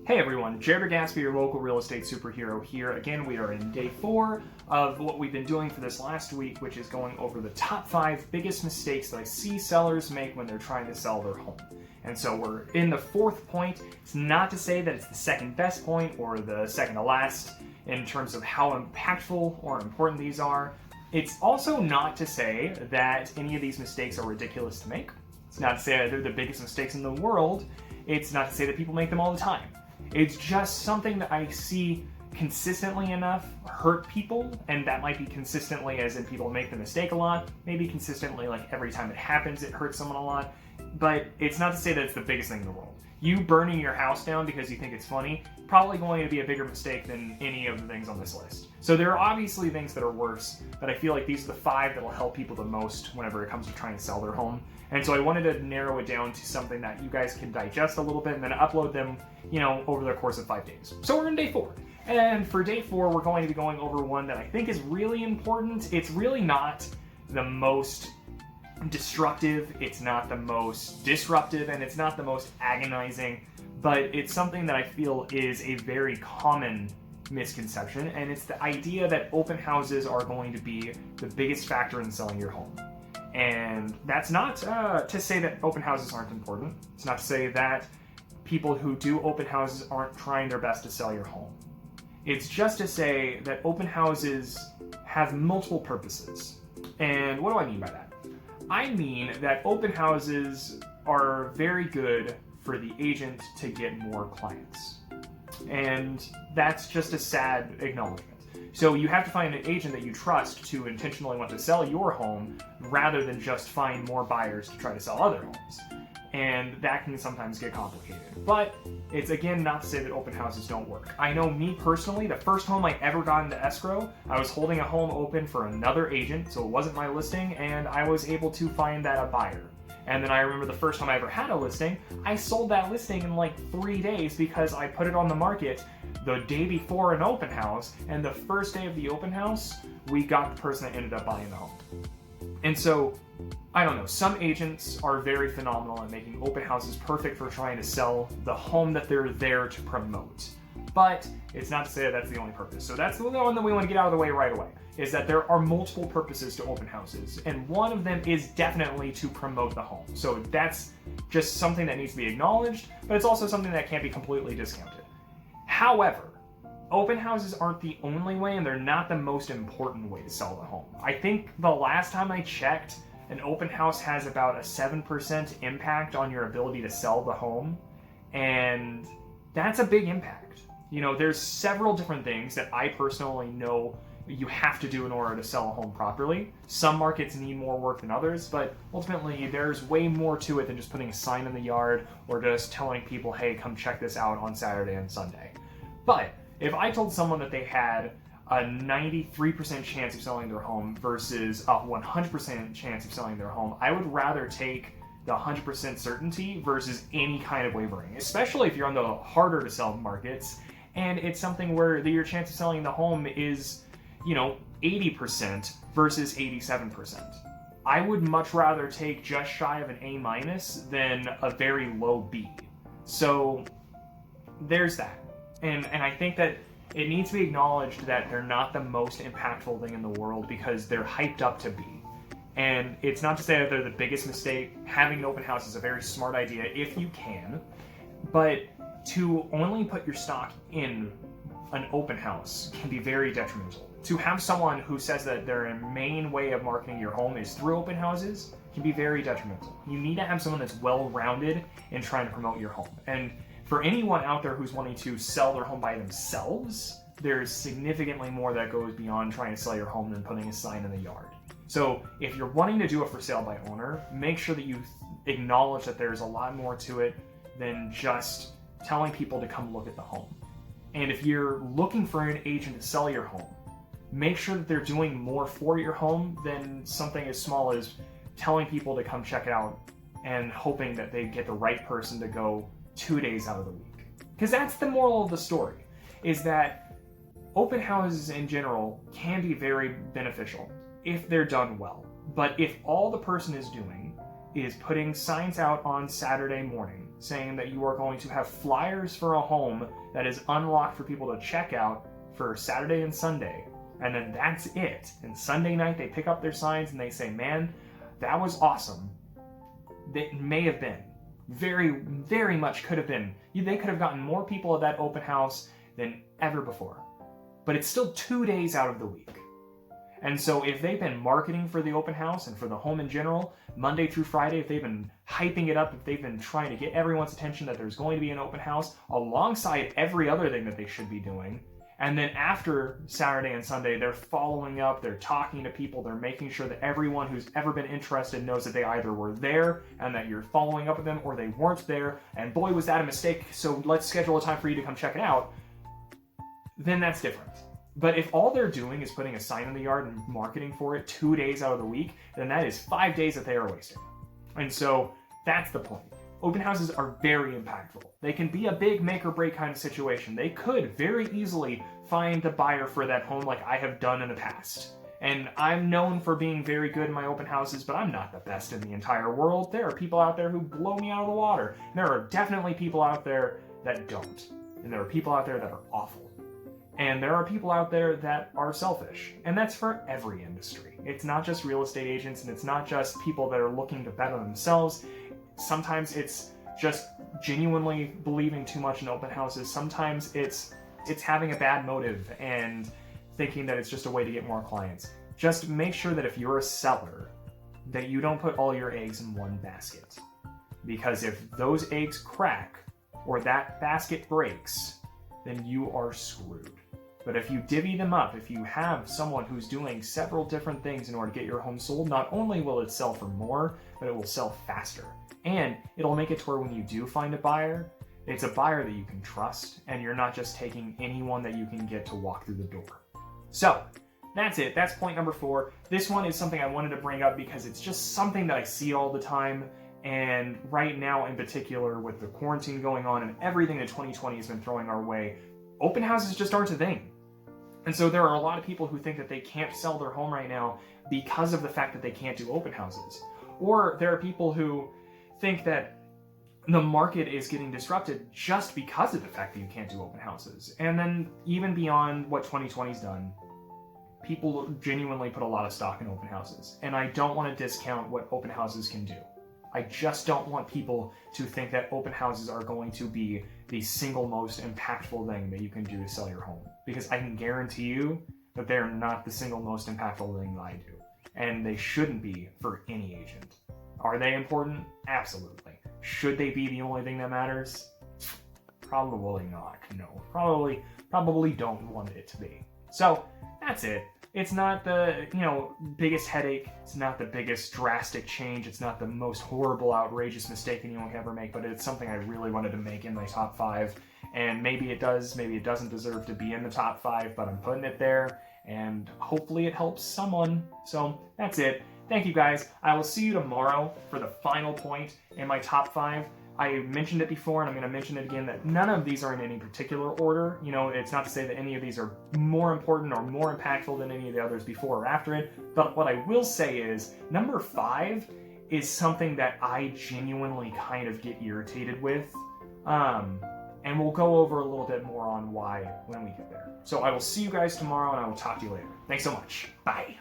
Hey everyone, Jared Gatsby, your local real estate superhero here. Again, we are in day 4 of what we've been doing for this last week, which is going over the top 5 biggest mistakes that I see sellers make when they're trying to sell their home. And so we're in the 4th point. It's not to say that it's the second best point or the second to last in terms of how impactful or important these are. It's also not to say that any of these mistakes are ridiculous to make. It's not to say that they're the biggest mistakes in the world. It's not to say that people make them all the time. It's just something that I see consistently enough hurt people, and that might be consistently as in people make the mistake a lot, maybe consistently like every time it happens it hurts someone a lot, but it's not to say that it's the biggest thing in the world. You burning your house down because you think it's funny, probably going to be a bigger mistake than any of the things on this list. So there are obviously things that are worse, but I feel like these are the 5 that will help people the most whenever it comes to trying to sell their home. And so I wanted to narrow it down to something that you guys can digest a little bit and then upload them, over the course of 5 days. So we're in day 4. And for day 4, we're going to be going over one that I think is really important. It's really not the most destructive, it's not the most disruptive, and it's not the most agonizing, but it's something that I feel is a very common misconception, and it's the idea that open houses are going to be the biggest factor in selling your home. And that's not to say that open houses aren't important. It's not to say that people who do open houses aren't trying their best to sell your home. It's just to say that open houses have multiple purposes. And what do I mean by that? I mean that open houses are very good for the agent to get more clients. And that's just a sad acknowledgement. So you have to find an agent that you trust to intentionally want to sell your home rather than just find more buyers to try to sell other homes. And that can sometimes get complicated. But it's again not to say that open houses don't work. I know me personally, the first home I ever got into escrow, I was holding a home open for another agent, so it wasn't my listing, and I was able to find that a buyer. And then I remember the first time I ever had a listing, I sold that listing in like 3 days because I put it on the market the day before an open house, and the first day of the open house, we got the person that ended up buying the home. And so, I don't know, some agents are very phenomenal at making open houses perfect for trying to sell the home that they're there to promote. But it's not to say that that's the only purpose. So that's the one that we want to get out of the way right away, is that there are multiple purposes to open houses, and one of them is definitely to promote the home. So that's just something that needs to be acknowledged, but it's also something that can't be completely discounted. However, open houses aren't the only way, and they're not the most important way to sell the home. I think the last time I checked, an open house has about a 7% impact on your ability to sell the home, and that's a big impact. There's several different things that I personally know you have to do in order to sell a home properly. Some markets need more work than others, but ultimately there's way more to it than just putting a sign in the yard or just telling people, hey, come check this out on Saturday and Sunday. But if I told someone that they had a 93% chance of selling their home versus a 100% chance of selling their home, I would rather take the 100% certainty versus any kind of wavering, especially if you're on the harder to sell markets and it's something where your chance of selling the home is 80% versus 87%. I would much rather take just shy of an A- than a very low B. So there's that. And I think that it needs to be acknowledged that they're not the most impactful thing in the world because they're hyped up to be. And it's not to say that they're the biggest mistake. Having an open house is a very smart idea if you can, but to only put your stock in an open house can be very detrimental. To have someone who says that their main way of marketing your home is through open houses can be very detrimental. You need to have someone that's well-rounded in trying to promote your home. And for anyone out there who's wanting to sell their home by themselves, there's significantly more that goes beyond trying to sell your home than putting a sign in the yard. So if you're wanting to do a for sale by owner, make sure that you acknowledge that there's a lot more to it than just telling people to come look at the home. And if you're looking for an agent to sell your home, make sure that they're doing more for your home than something as small as telling people to come check it out and hoping that they get the right person to go 2 days out of the week. Because that's the moral of the story, is that open houses in general can be very beneficial if they're done well. But if all the person is doing is putting signs out on Saturday morning saying that you are going to have flyers for a home that is unlocked for people to check out for Saturday and Sunday. And then that's it. And Sunday night they pick up their signs and they say, man, that was awesome. It may have been. Very, very much could have been. They could have gotten more people at that open house than ever before. But it's still 2 days out of the week. And so if they've been marketing for the open house and for the home in general, Monday through Friday, if they've been hyping it up, if they've been trying to get everyone's attention that there's going to be an open house alongside every other thing that they should be doing, and then after Saturday and Sunday, they're following up, they're talking to people, they're making sure that everyone who's ever been interested knows that they either were there and that you're following up with them, or they weren't there, and boy, was that a mistake, so let's schedule a time for you to come check it out, then that's different. But if all they're doing is putting a sign in the yard and marketing for it 2 days out of the week, then that is 5 days that they are wasting. And so that's the point. Open houses are very impactful. They can be a big make or break kind of situation. They could very easily find the buyer for that home like I have done in the past. And I'm known for being very good in my open houses, but I'm not the best in the entire world. There are people out there who blow me out of the water. And there are definitely people out there that don't. And there are people out there that are awful. And there are people out there that are selfish. And that's for every industry. It's not just real estate agents, and it's not just people that are looking to better themselves. Sometimes it's just genuinely believing too much in open houses. Sometimes it's having a bad motive and thinking that it's just a way to get more clients. Just make sure that if you're a seller, that you don't put all your eggs in one basket. Because if those eggs crack or that basket breaks, then you are screwed. But if you divvy them up, if you have someone who's doing several different things in order to get your home sold, not only will it sell for more, but it will sell faster. And it'll make it to where when you do find a buyer, it's a buyer that you can trust, and you're not just taking anyone that you can get to walk through the door. So, that's it. That's point number 4. This one is something I wanted to bring up because it's just something that I see all the time. And right now in particular, with the quarantine going on and everything that 2020 has been throwing our way, open houses just aren't a thing. And so there are a lot of people who think that they can't sell their home right now because of the fact that they can't do open houses. Or there are people who think that the market is getting disrupted just because of the fact that you can't do open houses. And then even beyond what 2020's done, people genuinely put a lot of stock in open houses. And I don't want to discount what open houses can do. I just don't want people to think that open houses are going to be the single most impactful thing that you can do to sell your home. Because I can guarantee you that they're not the single most impactful thing that I do. And they shouldn't be for any agent. Are they important? Absolutely. Should they be the only thing that matters? Probably not, no. Probably don't want it to be. So, that's it. It's not the, biggest headache. It's not the biggest drastic change. It's not the most horrible, outrageous mistake anyone can ever make, but it's something I really wanted to make in my top 5. And maybe it does, maybe it doesn't deserve to be in the top 5, but I'm putting it there, and hopefully it helps someone. So, that's it. Thank you guys. I will see you tomorrow for the final point in my top 5. I mentioned it before, and I'm going to mention it again, that none of these are in any particular order. It's not to say that any of these are more important or more impactful than any of the others before or after it, but what I will say is, number 5 is something that I genuinely kind of get irritated with, and we'll go over a little bit more on why when we get there. So I will see you guys tomorrow, and I will talk to you later. Thanks so much. Bye.